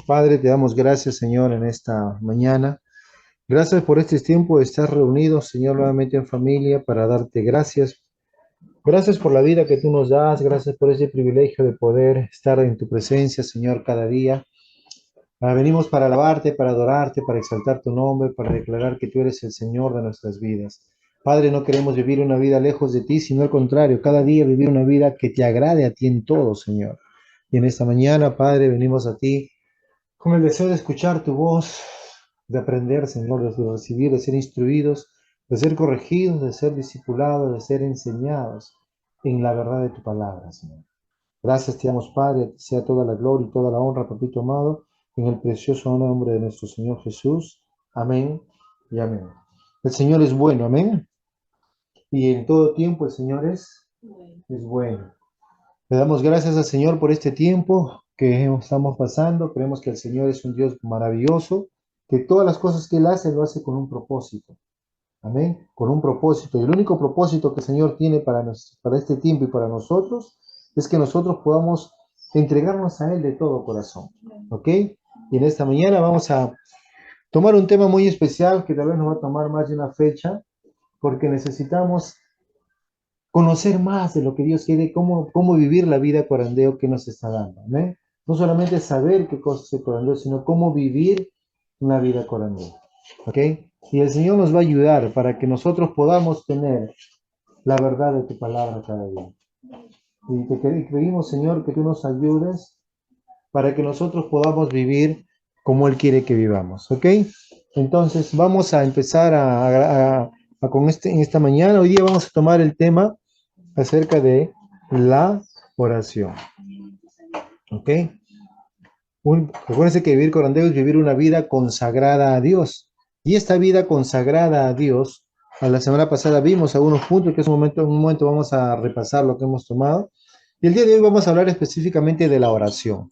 Padre, te damos gracias, Señor, en esta mañana. Gracias por este tiempo de estar reunidos, Señor, nuevamente en familia para darte gracias. Gracias por la vida que tú nos das. Gracias por ese privilegio de poder estar en tu presencia, Señor, cada día. Venimos para alabarte, para adorarte, para exaltar tu nombre, para declarar que tú eres el Señor de nuestras vidas. Padre, no queremos vivir una vida lejos de ti, sino al contrario, cada día vivir una vida que te agrade a ti en todo, Señor. Y en esta mañana, Padre, venimos a ti con el deseo de escuchar tu voz, de aprender, Señor, de recibir, de ser instruidos, de ser corregidos, de ser discipulados, de ser enseñados en la verdad de tu palabra, Señor. Gracias te damos, Padre, a ti sea toda la gloria y toda la honra, papito amado, en el precioso nombre de nuestro Señor Jesús. Amén y amén. El Señor es bueno, amén. Y en todo tiempo el Señor es bueno. Le damos gracias al Señor por este tiempo que estamos pasando. Creemos que el Señor es un Dios maravilloso, que todas las cosas que Él hace lo hace con un propósito. Amén. Con un propósito. Y el único propósito que el Señor tiene para este tiempo y para nosotros es que nosotros podamos entregarnos a Él de todo corazón. ¿Ok? Y en esta mañana vamos a tomar un tema muy especial que tal vez nos va a tomar más de una fecha, porque necesitamos conocer más de lo que Dios quiere, cómo vivir la vida corandeo que nos está dando. ¿Amén? No solamente saber qué cosa es el corandeo, sino cómo vivir una vida corandeo. ¿Ok? Y el Señor nos va a ayudar para que nosotros podamos tener la verdad de tu palabra cada día. Y te pedimos, Señor, que tú nos ayudes para que nosotros podamos vivir como Él quiere que vivamos. ¿Ok? Entonces, vamos a empezar en esta mañana. Hoy día vamos a tomar el tema acerca de la oración. ¿Ok? Recuérdense que vivir con Dios es vivir una vida consagrada a Dios. Y esta vida consagrada a Dios, a la semana pasada vimos algunos puntos que en un momento vamos a repasar lo que hemos tomado. Y el día de hoy vamos a hablar específicamente de la oración.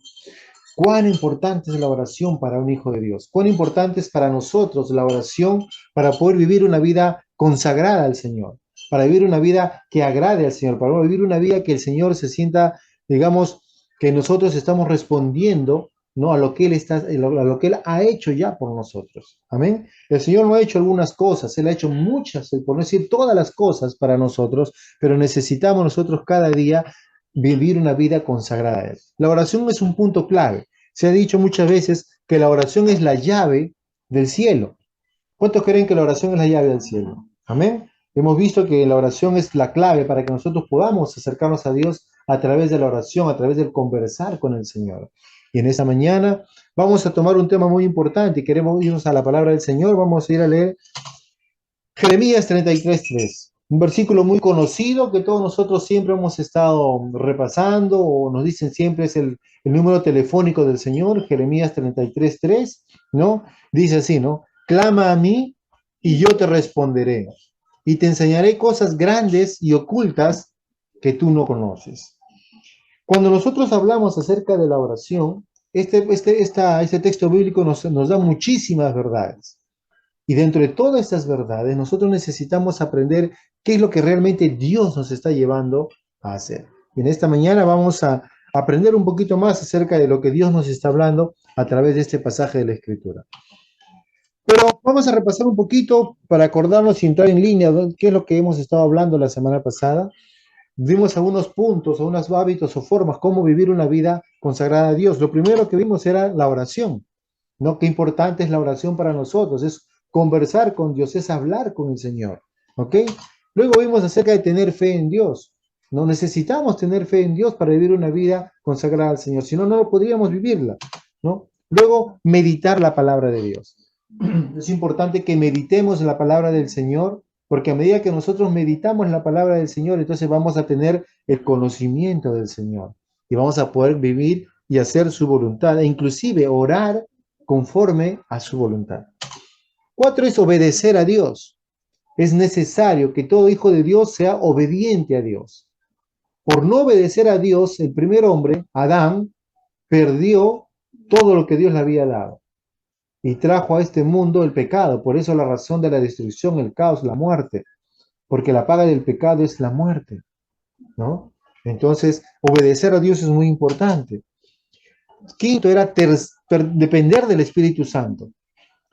¿Cuán importante es la oración para un hijo de Dios? ¿Cuán importante es para nosotros la oración para poder vivir una vida consagrada al Señor? Para vivir una vida que agrade al Señor, para vivir una vida que el Señor se sienta, digamos, que nosotros estamos respondiendo, ¿no? A lo que lo que Él ha hecho ya por nosotros. Amén. El Señor no ha hecho algunas cosas, Él ha hecho muchas, por no decir todas las cosas para nosotros, pero necesitamos nosotros cada día vivir una vida consagrada a Él. La oración es un punto clave. Se ha dicho muchas veces que la oración es la llave del cielo. ¿Cuántos creen que la oración es la llave del cielo? Amén. Hemos visto que la oración es la clave para que nosotros podamos acercarnos a Dios a través de la oración, a través del conversar con el Señor. Y en esta mañana vamos a tomar un tema muy importante y queremos irnos a la palabra del Señor. Vamos a ir a leer Jeremías 33:3, un versículo muy conocido que todos nosotros siempre hemos estado repasando o nos dicen siempre es el número telefónico del Señor, Jeremías 33:3, ¿no? Dice así, ¿no? Clama a mí y yo te responderé y te enseñaré cosas grandes y ocultas que tú no conoces. Cuando nosotros hablamos acerca de la oración, este texto bíblico nos da muchísimas verdades. Y dentro de todas estas verdades, nosotros necesitamos aprender qué es lo que realmente Dios nos está llevando a hacer. Y en esta mañana vamos a aprender un poquito más acerca de lo que Dios nos está hablando a través de este pasaje de la Escritura. Pero vamos a repasar un poquito para acordarnos y entrar en línea, ¿no? ¿Qué es lo que hemos estado hablando la semana pasada? Vimos algunos puntos, algunos hábitos o formas, cómo vivir una vida consagrada a Dios. Lo primero que vimos era la oración, ¿no? Qué importante es la oración para nosotros, es conversar con Dios, es hablar con el Señor, ¿ok? Luego vimos acerca de tener fe en Dios. No necesitamos tener fe en Dios para vivir una vida consagrada al Señor, si no, no podríamos vivirla, ¿no? Luego, meditar la palabra de Dios. Es importante que meditemos en la palabra del Señor, porque a medida que nosotros meditamos en la palabra del Señor, entonces vamos a tener el conocimiento del Señor y vamos a poder vivir y hacer su voluntad e inclusive orar conforme a su voluntad. 4 es obedecer a Dios. Es necesario que todo hijo de Dios sea obediente a Dios. Por no obedecer a Dios, el primer hombre, Adán, perdió todo lo que Dios le había dado y trajo a este mundo el pecado. Por eso la razón de la destrucción, el caos, la muerte, porque la paga del pecado es la muerte. ¿no? Entonces, obedecer a Dios es muy importante. Quinto era depender del Espíritu Santo.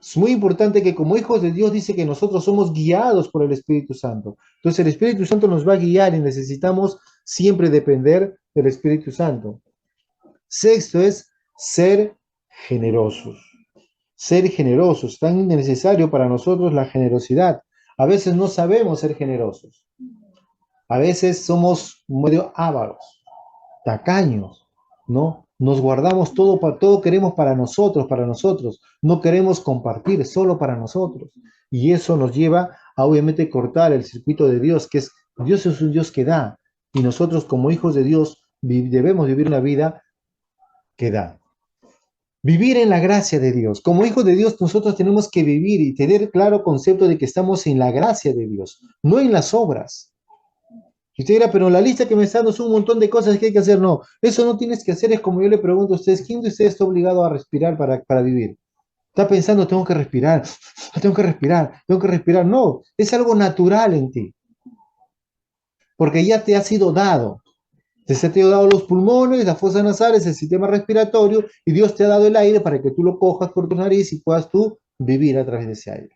Es muy importante que como hijos de Dios dice que nosotros somos guiados por el Espíritu Santo. Entonces el Espíritu Santo nos va a guiar y necesitamos siempre depender del Espíritu Santo. Sexto es ser generosos. Ser generosos, tan necesario para nosotros la generosidad. A veces no sabemos ser generosos. A veces somos medio ávaros, tacaños, ¿no? Nos guardamos todo, todo queremos para nosotros. No queremos compartir solo para nosotros. Y eso nos lleva a obviamente cortar el circuito de Dios, que es, Dios es un Dios que da. Y nosotros como hijos de Dios debemos vivir una vida que da. Vivir en la gracia de Dios. Como hijos de Dios, nosotros tenemos que vivir y tener claro concepto de que estamos en la gracia de Dios, no en las obras. Y usted dirá, pero la lista que me está dando es un montón de cosas que hay que hacer. No, eso no tienes que hacer. Es como yo le pregunto a ustedes, ¿quién de ustedes está obligado a respirar para vivir? Está pensando, tengo que respirar, tengo que respirar, tengo que respirar. No, es algo natural en ti, porque ya te ha sido dado. Se te ha dado los pulmones, las fosas nasales, el sistema respiratorio, y Dios te ha dado el aire para que tú lo cojas por tu nariz y puedas tú vivir a través de ese aire.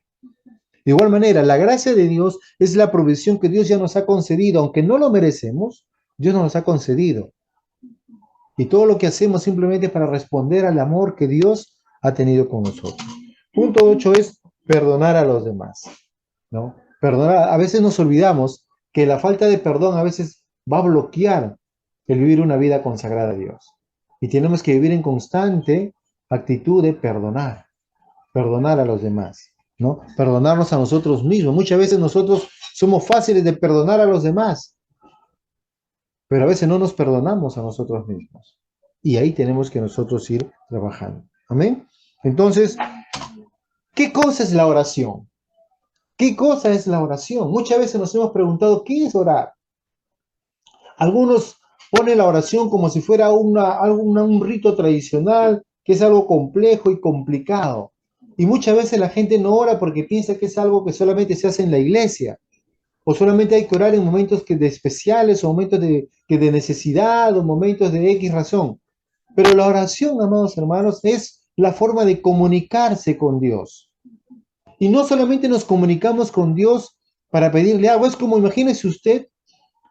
De igual manera, la gracia de Dios es la provisión que Dios ya nos ha concedido, aunque no lo merecemos, Dios nos ha concedido. Y todo lo que hacemos simplemente para responder al amor que Dios ha tenido con nosotros. Punto 8 es perdonar a los demás, ¿no? Perdonar, a veces nos olvidamos que la falta de perdón a veces va a bloquear el vivir una vida consagrada a Dios. Y tenemos que vivir en constante actitud de perdonar a los demás, ¿no? Perdonarnos a nosotros mismos. Muchas veces nosotros somos fáciles de perdonar a los demás, pero a veces no nos perdonamos a nosotros mismos. Y ahí tenemos que nosotros ir trabajando. Amén. Entonces, ¿qué cosa es la oración? ¿Qué cosa es la oración? Muchas veces nos hemos preguntado, ¿qué es orar? Algunos ponen la oración como si fuera un rito tradicional, que es algo complejo y complicado. Y muchas veces la gente no ora porque piensa que es algo que solamente se hace en la iglesia, o solamente hay que orar en momentos de especiales, o momentos de necesidad, o momentos de X razón. Pero la oración, amados hermanos, es la forma de comunicarse con Dios. Y no solamente nos comunicamos con Dios para pedirle algo, es como imagínese usted,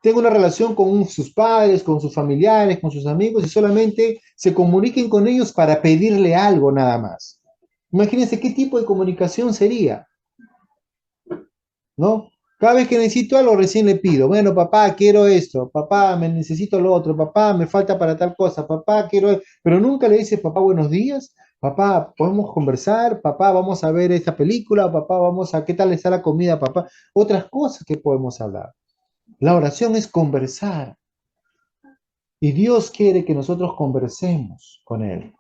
tenga una relación con sus padres, con sus familiares, con sus amigos y solamente se comuniquen con ellos para pedirle algo nada más. Imagínense qué tipo de comunicación sería, ¿no? Cada vez que necesito algo, recién le pido, bueno, papá, quiero esto, papá, me necesito lo otro, papá, me falta para tal cosa, papá, quiero, pero nunca le dice, papá, buenos días, papá, podemos conversar, papá, vamos a ver esta película, papá, vamos a, ¿qué tal está la comida, papá? Otras cosas que podemos hablar. La oración es conversar y Dios quiere que nosotros conversemos con Él.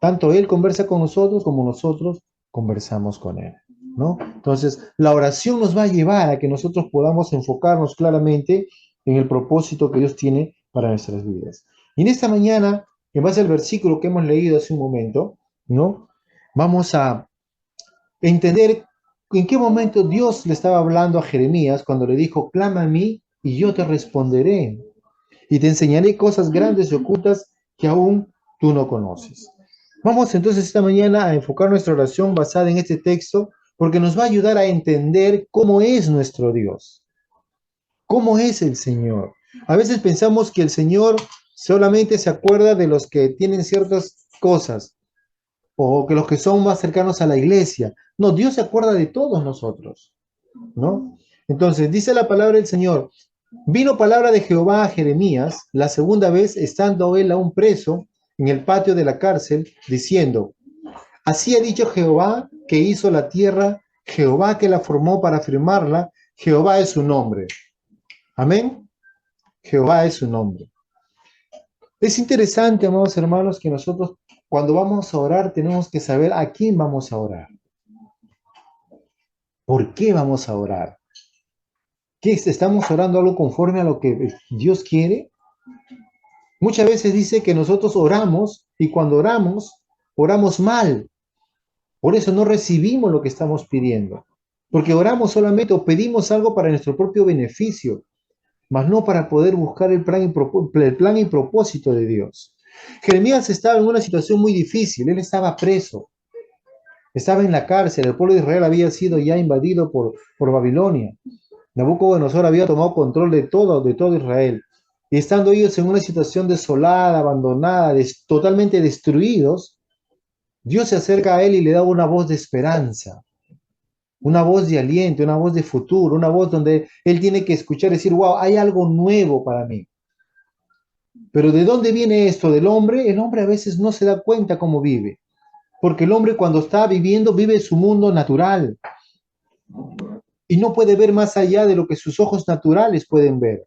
Tanto Él conversa con nosotros como nosotros conversamos con Él, ¿no? Entonces, la oración nos va a llevar a que nosotros podamos enfocarnos claramente en el propósito que Dios tiene para nuestras vidas. Y en esta mañana, en base al versículo que hemos leído hace un momento, ¿no? Vamos a entender en qué momento Dios le estaba hablando a Jeremías cuando le dijo, clama a mí y yo te responderé y te enseñaré cosas grandes y ocultas que aún tú no conoces. Vamos entonces esta mañana a enfocar nuestra oración basada en este texto porque nos va a ayudar a entender cómo es nuestro Dios, cómo es el Señor. A veces pensamos que el Señor solamente se acuerda de los que tienen ciertas cosas o que los que son más cercanos a la iglesia. No, Dios se acuerda de todos nosotros, ¿no? Entonces, dice la palabra del Señor, vino palabra de Jehová a Jeremías la segunda vez estando él aún preso en el patio de la cárcel, diciendo, así ha dicho Jehová que hizo la tierra, Jehová que la formó para firmarla, Jehová es su nombre. Amén. Jehová es su nombre. Es interesante, amados hermanos, que nosotros cuando vamos a orar tenemos que saber a quién vamos a orar. ¿Por qué vamos a orar? ¿Qué estamos orando algo conforme a lo que Dios quiere? Muchas veces dice que nosotros oramos y cuando oramos, oramos mal. Por eso no recibimos lo que estamos pidiendo. Porque oramos solamente o pedimos algo para nuestro propio beneficio. mas no para poder buscar el plan y propósito de Dios. Jeremías estaba en una situación muy difícil, él estaba preso, estaba en la cárcel, el pueblo de Israel había sido ya invadido por Babilonia. Nabucodonosor había tomado control de todo Israel. Y estando ellos en una situación desolada, abandonada, totalmente destruidos, Dios se acerca a él y le da una voz de esperanza, una voz de aliento, una voz de futuro, una voz donde él tiene que escuchar y decir, wow, hay algo nuevo para mí. Pero ¿de dónde viene esto del hombre? El hombre a veces no se da cuenta cómo vive, porque el hombre cuando está viviendo vive su mundo natural y no puede ver más allá de lo que sus ojos naturales pueden ver.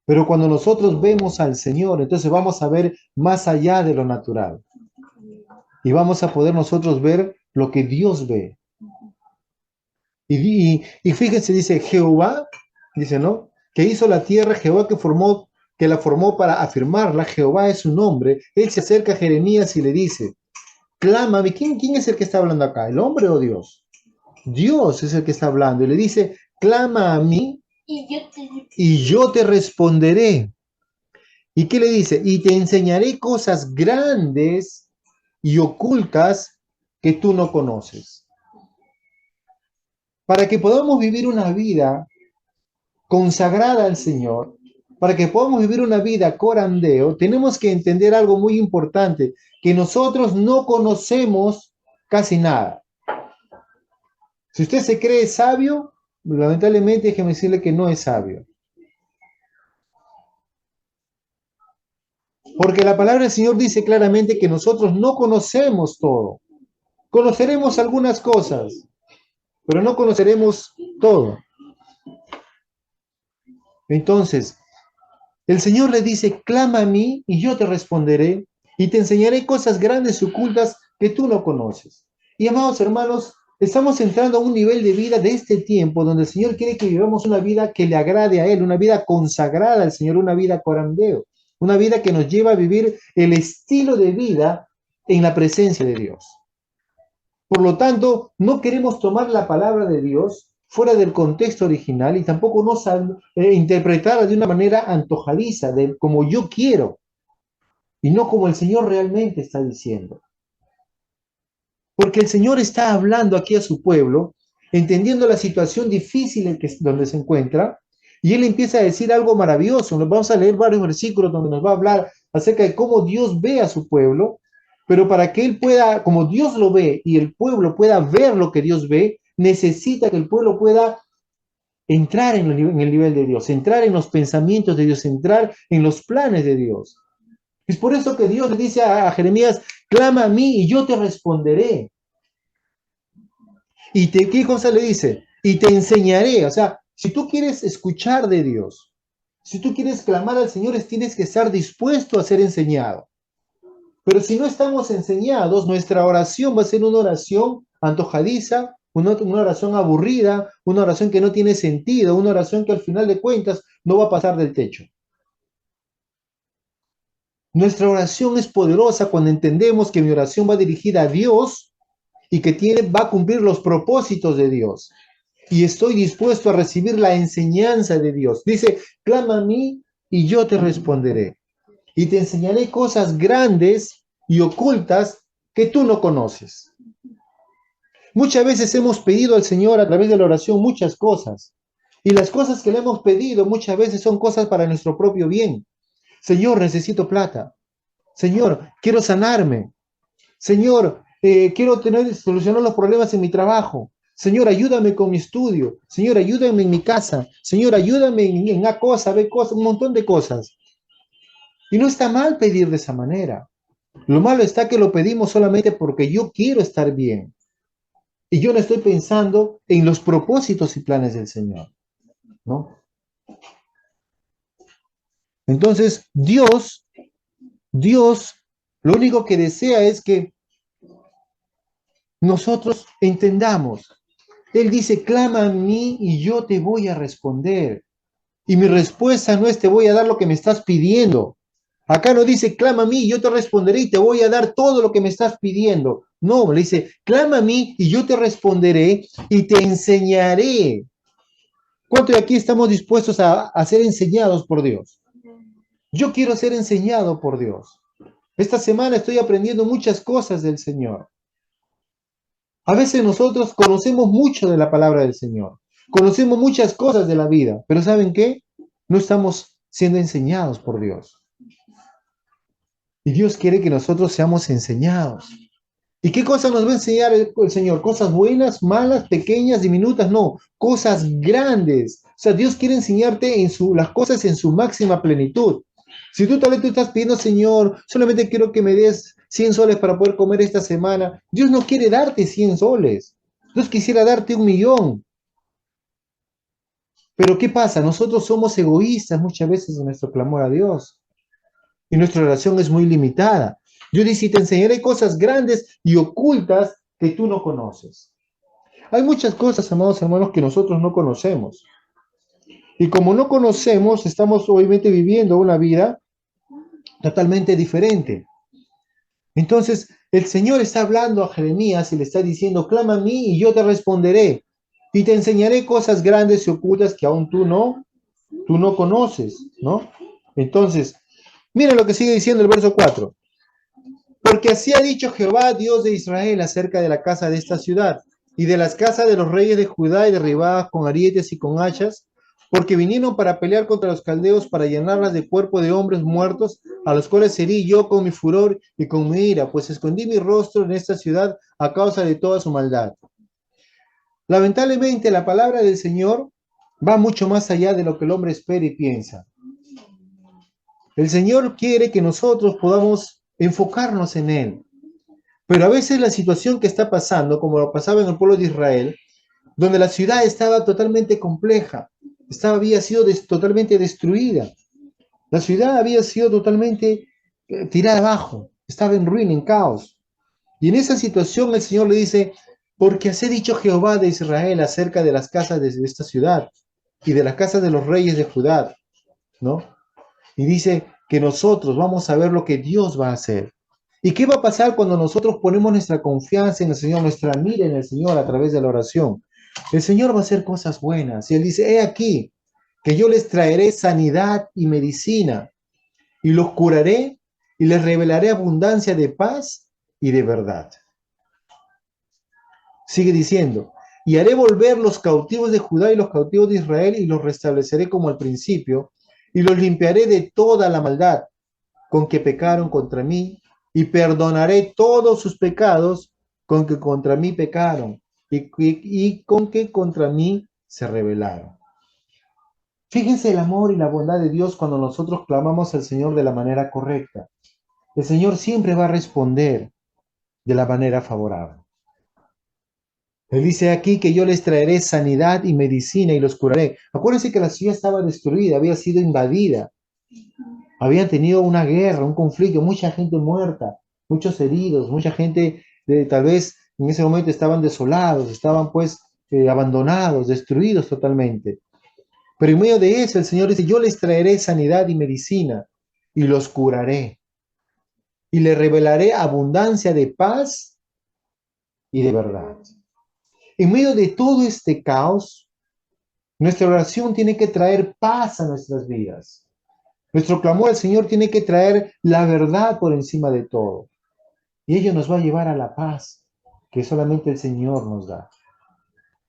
Pero cuando nosotros vemos al Señor, entonces vamos a ver más allá de lo natural y vamos a poder nosotros ver lo que Dios ve. Y fíjense, dice Jehová, dice, ¿no? Que hizo la tierra, Jehová que la formó para afirmarla, Jehová es su nombre. Él se acerca a Jeremías y le dice, clámame. ¿Quién es el que está hablando acá? ¿El hombre o Dios? Dios es el que está hablando y le dice, clama a mí y yo te responderé. ¿Y qué le dice? Y te enseñaré cosas grandes y ocultas que tú no conoces. Para que podamos vivir una vida consagrada al Señor, para que podamos vivir una vida corandeo, tenemos que entender algo muy importante, que nosotros no conocemos casi nada. Si usted se cree sabio, lamentablemente déjeme decirle que no es sabio. Porque la palabra del Señor dice claramente que nosotros no conocemos todo. Conoceremos algunas cosas, pero no conoceremos todo. Entonces, el Señor le dice, clama a mí y yo te responderé y te enseñaré cosas grandes y ocultas que tú no conoces. Y amados hermanos, estamos entrando a un nivel de vida de este tiempo donde el Señor quiere que vivamos una vida que le agrade a Él, una vida consagrada al Señor, una vida corandeo, una vida que nos lleva a vivir el estilo de vida en la presencia de Dios. Por lo tanto, no queremos tomar la palabra de Dios fuera del contexto original y tampoco no interpretarla de una manera antojadiza, de como yo quiero, y no como el Señor realmente está diciendo. Porque el Señor está hablando aquí a su pueblo, entendiendo la situación difícil donde se encuentra, y Él empieza a decir algo maravilloso. Nos vamos a leer varios versículos donde nos va a hablar acerca de cómo Dios ve a su pueblo, pero para que Él pueda, como Dios lo ve y el pueblo pueda ver lo que Dios ve, necesita que el pueblo pueda entrar en el nivel de Dios, entrar en los pensamientos de Dios, entrar en los planes de Dios. Es por eso que Dios le dice a Jeremías, clama a mí y yo te responderé. ¿Qué cosa le dice? Y te enseñaré. O sea, si tú quieres escuchar de Dios, si tú quieres clamar al Señor, tienes que estar dispuesto a ser enseñado. Pero si no estamos enseñados, nuestra oración va a ser una oración antojadiza, una oración aburrida, una oración que no tiene sentido, una oración que al final de cuentas no va a pasar del techo. Nuestra oración es poderosa cuando entendemos que mi oración va dirigida a Dios y que va a cumplir los propósitos de Dios. Y estoy dispuesto a recibir la enseñanza de Dios. Dice, clama a mí y yo te responderé. Y te enseñaré cosas grandes y ocultas que tú no conoces. Muchas veces hemos pedido al Señor a través de la oración muchas cosas. Y las cosas que le hemos pedido muchas veces son cosas para nuestro propio bien. Señor, necesito plata. Señor, quiero sanarme. Señor, quiero solucionar los problemas en mi trabajo. Señor, ayúdame con mi estudio. Señor, ayúdame en mi casa. Señor, ayúdame en A cosa, B cosa, un montón de cosas. Y no está mal pedir de esa manera. Lo malo está que lo pedimos solamente porque yo quiero estar bien. Y yo no estoy pensando en los propósitos y planes del Señor, ¿no? Entonces, Dios, lo único que desea es que nosotros entendamos. Él dice, clama a mí y yo te voy a responder. Y mi respuesta no es te voy a dar lo que me estás pidiendo. Acá no dice, clama a mí y yo te responderé y te voy a dar todo lo que me estás pidiendo. No, le dice, clama a mí y yo te responderé y te enseñaré. ¿Cuántos de aquí estamos dispuestos a ser enseñados por Dios? Yo quiero ser enseñado por Dios. Esta semana estoy aprendiendo muchas cosas del Señor. A veces nosotros conocemos mucho de la palabra del Señor, conocemos muchas cosas de la vida, pero ¿saben qué? No estamos siendo enseñados por Dios. Y Dios quiere que nosotros seamos enseñados. ¿Y qué cosas nos va a enseñar el Señor? ¿Cosas buenas, malas, pequeñas, diminutas? No, cosas grandes. O sea, Dios quiere enseñarte las cosas en su máxima plenitud. Si tú tal vez tú estás pidiendo, Señor, solamente quiero que me des 100 soles para poder comer esta semana, Dios no quiere darte 100 soles. Dios quisiera darte 1.000.000. Pero ¿qué pasa? Nosotros somos egoístas muchas veces en nuestro clamor a Dios. Y nuestra oración es muy limitada. Dios dice, te enseñaré cosas grandes y ocultas que tú no conoces. Hay muchas cosas, amados hermanos, que nosotros no conocemos. Y como no conocemos, estamos obviamente viviendo una vida totalmente diferente. Entonces, el Señor está hablando a Jeremías y le está diciendo, clama a mí y yo te responderé. Y te enseñaré cosas grandes y ocultas que aún tú no conoces, ¿no? Entonces, mira lo que sigue diciendo el verso 4. Porque así ha dicho Jehová, Dios de Israel, acerca de la casa de esta ciudad y de las casas de los reyes de Judá y derribadas con arietes y con hachas, porque vinieron para pelear contra los caldeos, para llenarlas de cuerpo de hombres muertos, a los cuales herí yo con mi furor y con mi ira, pues escondí mi rostro en esta ciudad a causa de toda su maldad. Lamentablemente, la palabra del Señor va mucho más allá de lo que el hombre espera y piensa. El Señor quiere que nosotros podamos enfocarnos en Él. Pero a veces la situación que está pasando, como lo pasaba en el pueblo de Israel, donde la ciudad estaba totalmente compleja, había sido totalmente destruida, la ciudad había sido totalmente tirada abajo, estaba en ruina, en caos. Y en esa situación el Señor le dice, porque así ha dicho Jehová de Israel acerca de las casas de esta ciudad y de las casas de los reyes de Judá, ¿no? Y dice que nosotros vamos a ver lo que Dios va a hacer. ¿Y qué va a pasar cuando nosotros ponemos nuestra confianza en el Señor, nuestra mira en el Señor a través de la oración? El Señor va a hacer cosas buenas. Y Él dice, he aquí, que yo les traeré sanidad y medicina, y los curaré, y les revelaré abundancia de paz y de verdad. Sigue diciendo, y haré volver los cautivos de Judá y los cautivos de Israel, y los restableceré como al principio, y los limpiaré de toda la maldad con que pecaron contra mí, y perdonaré todos sus pecados con que contra mí pecaron, y con que contra mí se rebelaron. Fíjense el amor y la bondad de Dios cuando nosotros clamamos al Señor de la manera correcta. El Señor siempre va a responder de la manera favorable. Él dice aquí que yo les traeré sanidad y medicina y los curaré. Acuérdense que la ciudad estaba destruida, había sido invadida. Habían tenido una guerra, un conflicto, mucha gente muerta, muchos heridos, mucha gente tal vez en ese momento estaban desolados, estaban pues abandonados, destruidos totalmente. Pero en medio de eso el Señor dice, yo les traeré sanidad y medicina y los curaré y les revelaré abundancia de paz y de verdad. En medio de todo este caos, nuestra oración tiene que traer paz a nuestras vidas. Nuestro clamor al Señor tiene que traer la verdad por encima de todo. Y ello nos va a llevar a la paz que solamente el Señor nos da.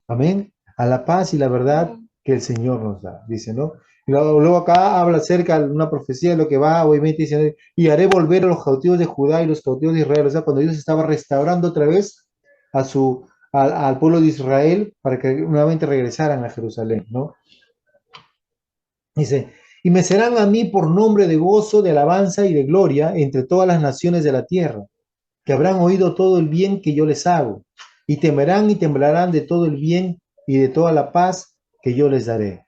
Amén. A la paz y la verdad que el Señor nos da, dice, ¿no? Y luego acá habla acerca de una profecía de lo que va, obviamente, dice, y haré volver a los cautivos de Judá y los cautivos de Israel. O sea, cuando Dios estaba restaurando otra vez al pueblo de Israel para que nuevamente regresaran a Jerusalén, ¿no? Dice, y me serán a mí por nombre de gozo, de alabanza y de gloria entre todas las naciones de la tierra, que habrán oído todo el bien que yo les hago, y temerán y temblarán de todo el bien y de toda la paz que yo les daré.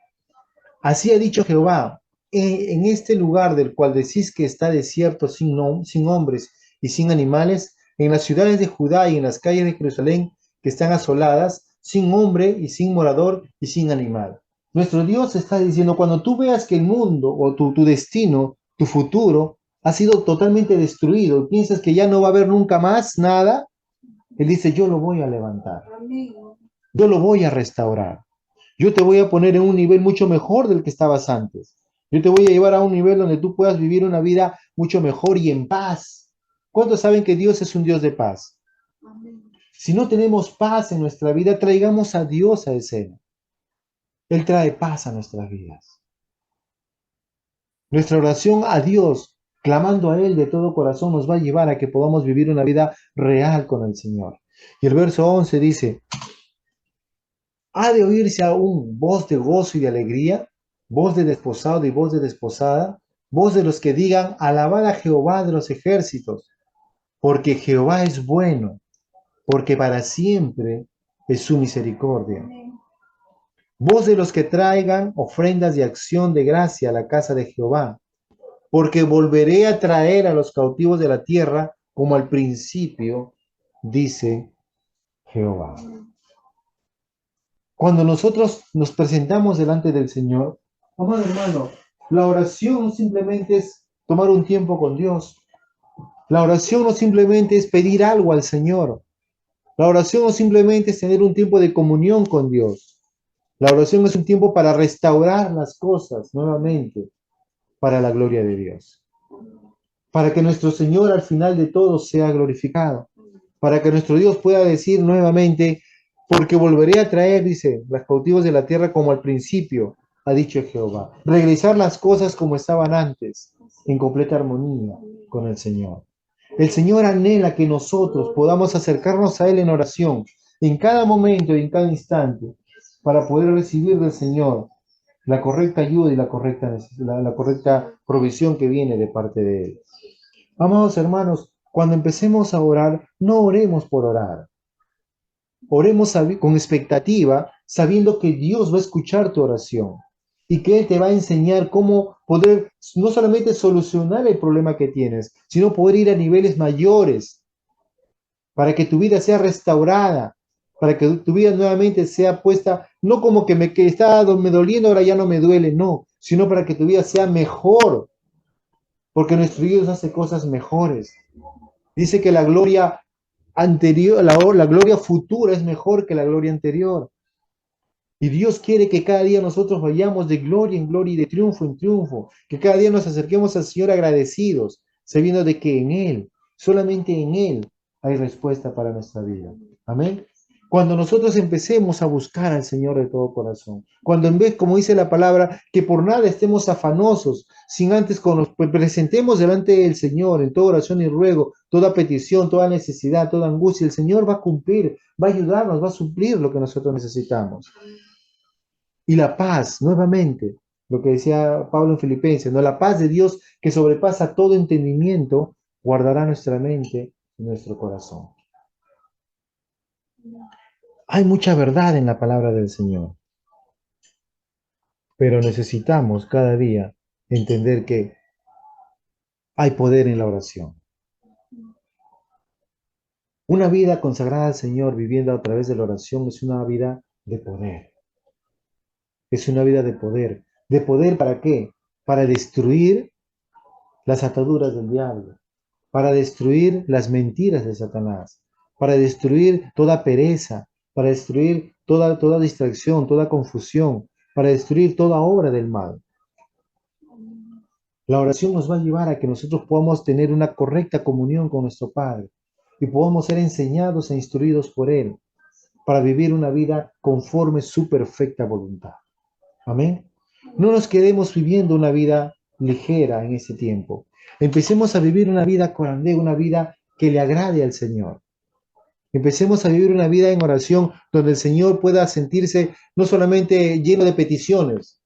Así ha dicho Jehová, en este lugar del cual decís que está desierto sin hombres y sin animales, en las ciudades de Judá y en las calles de Jerusalén que están asoladas, sin hombre y sin morador y sin animal. Nuestro Dios está diciendo, cuando tú veas que el mundo o tu destino, tu futuro, ha sido totalmente destruido y piensas que ya no va a haber nunca más nada, Él dice, yo lo voy a levantar, yo lo voy a restaurar. Yo te voy a poner en un nivel mucho mejor del que estabas antes. Yo te voy a llevar a un nivel donde tú puedas vivir una vida mucho mejor y en paz. ¿Cuántos saben que Dios es un Dios de paz? Si no tenemos paz en nuestra vida, traigamos a Dios a escena. Él trae paz a nuestras vidas. Nuestra oración a Dios, clamando a Él de todo corazón, nos va a llevar a que podamos vivir una vida real con el Señor. Y el verso 11 dice, ¿ha de oírse aún voz de gozo y de alegría, voz de desposado y voz de desposada, voz de los que digan, alabad a Jehová de los ejércitos, porque Jehová es bueno, porque para siempre es su misericordia? Voz de los que traigan ofrendas de acción de gracia a la casa de Jehová, porque volveré a traer a los cautivos de la tierra como al principio, dice Jehová. Cuando nosotros nos presentamos delante del Señor, amado hermano, la oración no simplemente es tomar un tiempo con Dios. La oración no simplemente es pedir algo al Señor. La oración no simplemente es tener un tiempo de comunión con Dios. La oración es un tiempo para restaurar las cosas nuevamente para la gloria de Dios. Para que nuestro Señor al final de todo sea glorificado. Para que nuestro Dios pueda decir nuevamente, porque volveré a traer, dice, los cautivos de la tierra como al principio, ha dicho Jehová. Regresar las cosas como estaban antes, en completa armonía con el Señor. El Señor anhela que nosotros podamos acercarnos a Él en oración, en cada momento y en cada instante, para poder recibir del Señor la correcta ayuda y la correcta provisión que viene de parte de Él. Amados hermanos, cuando empecemos a orar, no oremos por orar. Oremos con expectativa, sabiendo que Dios va a escuchar tu oración y que Él te va a enseñar cómo poder no solamente solucionar el problema que tienes, sino poder ir a niveles mayores para que tu vida sea restaurada, para que tu vida nuevamente sea puesta, no como que estaba me doliendo, ahora ya no me duele, no, sino para que tu vida sea mejor, porque nuestro Dios hace cosas mejores. Dice que la gloria anterior, la gloria futura es mejor que la gloria anterior. Y Dios quiere que cada día nosotros vayamos de gloria en gloria y de triunfo en triunfo, que cada día nos acerquemos al Señor agradecidos, sabiendo de que en Él, solamente en Él, hay respuesta para nuestra vida. Amén. Cuando nosotros empecemos a buscar al Señor de todo corazón, cuando en vez, como dice la palabra, que por nada estemos afanosos, sin antes nos presentemos delante del Señor en toda oración y ruego, toda petición, toda necesidad, toda angustia, el Señor va a cumplir, va a ayudarnos, va a suplir lo que nosotros necesitamos. Y la paz, nuevamente, lo que decía Pablo en Filipenses, ¿no? La paz de Dios que sobrepasa todo entendimiento, guardará nuestra mente y nuestro corazón. Hay mucha verdad en la palabra del Señor, pero necesitamos cada día entender que hay poder en la oración. Una vida consagrada al Señor viviendo a través de la oración es una vida de poder. Es una vida de poder. ¿De poder para qué? Para destruir las ataduras del diablo, para destruir las mentiras de Satanás, para destruir toda pereza, para destruir toda distracción, toda confusión, para destruir toda obra del mal. La oración nos va a llevar a que nosotros podamos tener una correcta comunión con nuestro Padre y podamos ser enseñados e instruidos por Él para vivir una vida conforme su perfecta voluntad. Amén. No nos quedemos viviendo una vida ligera en ese tiempo. Empecemos a vivir una vida corandé, una vida que le agrade al Señor. Empecemos a vivir una vida en oración donde el Señor pueda sentirse no solamente lleno de peticiones,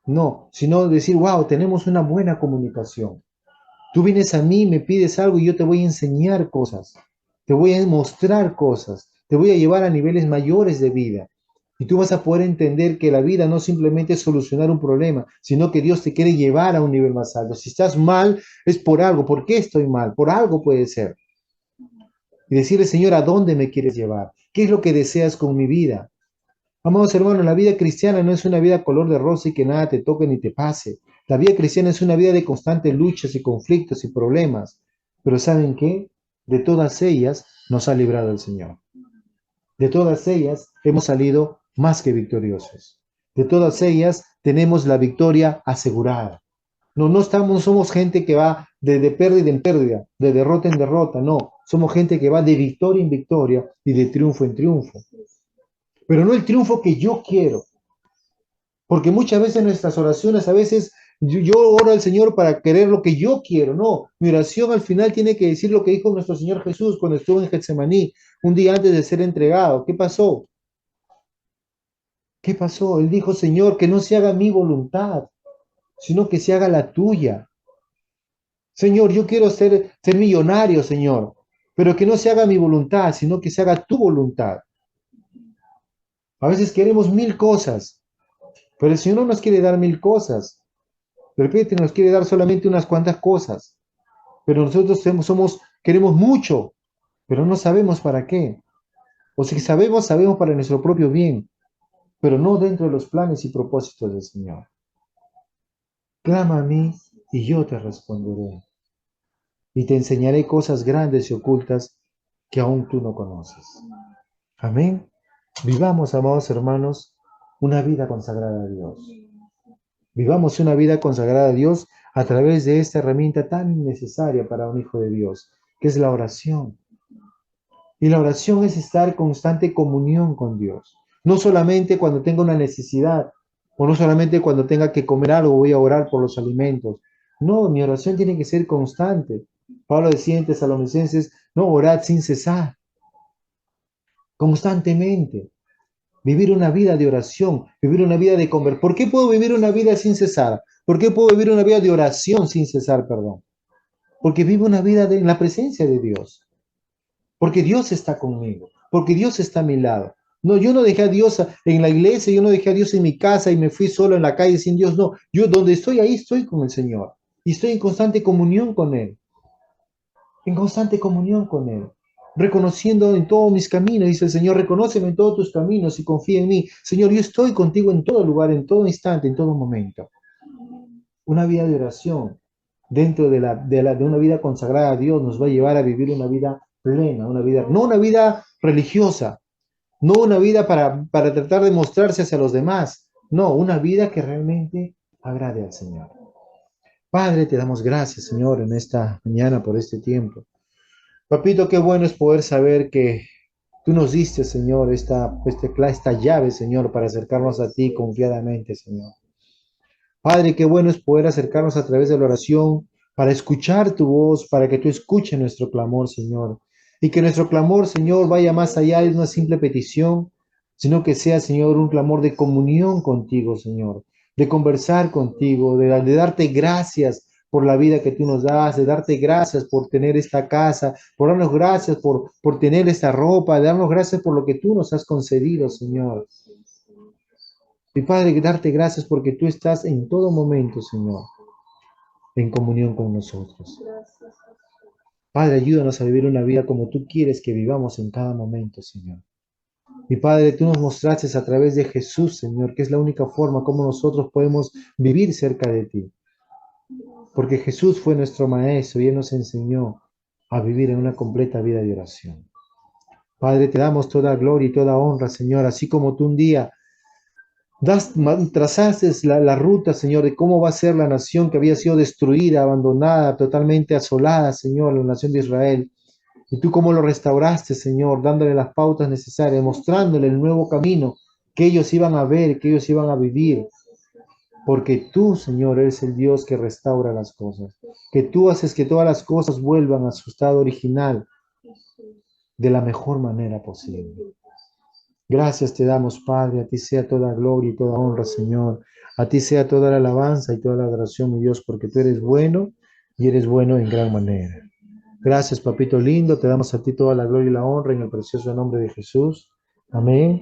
no, sino decir, wow, tenemos una buena comunicación. Tú vienes a mí, me pides algo y yo te voy a enseñar cosas, te voy a mostrar cosas, te voy a llevar a niveles mayores de vida. Y tú vas a poder entender que la vida no simplemente es solucionar un problema, sino que Dios te quiere llevar a un nivel más alto. Si estás mal, es por algo. ¿Por qué estoy mal? Por algo puede ser. Y decirle, Señor, ¿a dónde me quieres llevar? ¿Qué es lo que deseas con mi vida? Amados hermanos, la vida cristiana no es una vida color de rosa y que nada te toque ni te pase. La vida cristiana es una vida de constantes luchas y conflictos y problemas. Pero ¿saben qué? De todas ellas nos ha librado el Señor. De todas ellas hemos salido más que victoriosos. De todas ellas tenemos la victoria asegurada. No, no estamos, somos gente que va de pérdida en pérdida, de derrota en derrota, no. Somos gente que va de victoria en victoria y de triunfo en triunfo. Pero no el triunfo que yo quiero, porque muchas veces en nuestras oraciones, a veces yo oro al Señor para querer lo que yo quiero. No, mi oración al final tiene que decir lo que dijo nuestro Señor Jesús cuando estuvo en Getsemaní, un día antes de ser entregado. ¿Qué pasó? ¿Qué pasó? Él dijo, Señor, que no se haga mi voluntad, sino que se haga la tuya. Señor, yo quiero ser millonario, Señor, pero que no se haga mi voluntad, sino que se haga tu voluntad. A veces queremos mil cosas, pero el Señor no nos quiere dar mil cosas. De repente nos quiere dar solamente unas cuantas cosas, pero nosotros queremos mucho, pero no sabemos para qué. O si sabemos, sabemos para nuestro propio bien, pero no dentro de los planes y propósitos del Señor. Clama a mí y yo te responderé, y te enseñaré cosas grandes y ocultas que aún tú no conoces. Amén. Vivamos, amados hermanos, una vida consagrada a Dios. Vivamos una vida consagrada a Dios a través de esta herramienta tan necesaria para un hijo de Dios, que es la oración. Y la oración es estar en constante comunión con Dios. No solamente cuando tenga una necesidad, o no solamente cuando tenga que comer algo, voy a orar por los alimentos. No, mi oración tiene que ser constante. Pablo decía en Tesalonicenses, no, orad sin cesar, constantemente. Vivir una vida de oración, vivir una vida de conversión. ¿Por qué puedo vivir una vida sin cesar? ¿Por qué puedo vivir una vida de oración sin cesar, perdón? Porque vivo una vida en la presencia de Dios. Porque Dios está conmigo, porque Dios está a mi lado. No, yo no dejé a Dios en la iglesia, yo no dejé a Dios en mi casa y me fui solo en la calle sin Dios. No, yo donde estoy ahí estoy con el Señor y estoy en constante comunión con Él, en constante comunión con Él, reconociendo en todos mis caminos. Dice el Señor, reconóceme en todos tus caminos y confía en mí. Señor, yo estoy contigo en todo lugar, en todo instante, en todo momento. Una vida de oración dentro de una vida consagrada a Dios nos va a llevar a vivir una vida plena, una vida, no una vida religiosa, no una vida para tratar de mostrarse hacia los demás, no, una vida que realmente agrade al Señor. Padre, te damos gracias, Señor, en esta mañana por este tiempo. Papito, qué bueno es poder saber que tú nos diste, Señor, esta llave, Señor, para acercarnos a ti confiadamente, Señor. Padre, qué bueno es poder acercarnos a través de la oración para escuchar tu voz, para que tú escuches nuestro clamor, Señor. Y que nuestro clamor, Señor, vaya más allá de una simple petición, sino que sea, Señor, un clamor de comunión contigo, Señor, de conversar contigo, de darte gracias por la vida que tú nos das, de darte gracias por tener esta casa, por darnos gracias por tener esta ropa, de darnos gracias por lo que tú nos has concedido, Señor. Y Padre, darte gracias porque tú estás en todo momento, Señor, en comunión con nosotros. Padre, ayúdanos a vivir una vida como tú quieres que vivamos en cada momento, Señor. Y Padre, tú nos mostraste a través de Jesús, Señor, que es la única forma como nosotros podemos vivir cerca de ti. Porque Jesús fue nuestro Maestro y Él nos enseñó a vivir en una completa vida de oración. Padre, te damos toda gloria y toda honra, Señor, así como tú un día trazaste la ruta, Señor, de cómo va a ser la nación que había sido destruida, abandonada, totalmente asolada, Señor, la nación de Israel. Y tú cómo lo restauraste, Señor, dándole las pautas necesarias, mostrándole el nuevo camino que ellos iban a ver, que ellos iban a vivir. Porque tú, Señor, eres el Dios que restaura las cosas, que tú haces que todas las cosas vuelvan a su estado original de la mejor manera posible. Gracias te damos, Padre, a ti sea toda gloria y toda honra, Señor. A ti sea toda la alabanza y toda la adoración, mi Dios, porque tú eres bueno y eres bueno en gran manera. Gracias, papito lindo, te damos a ti toda la gloria y la honra en el precioso nombre de Jesús. Amén.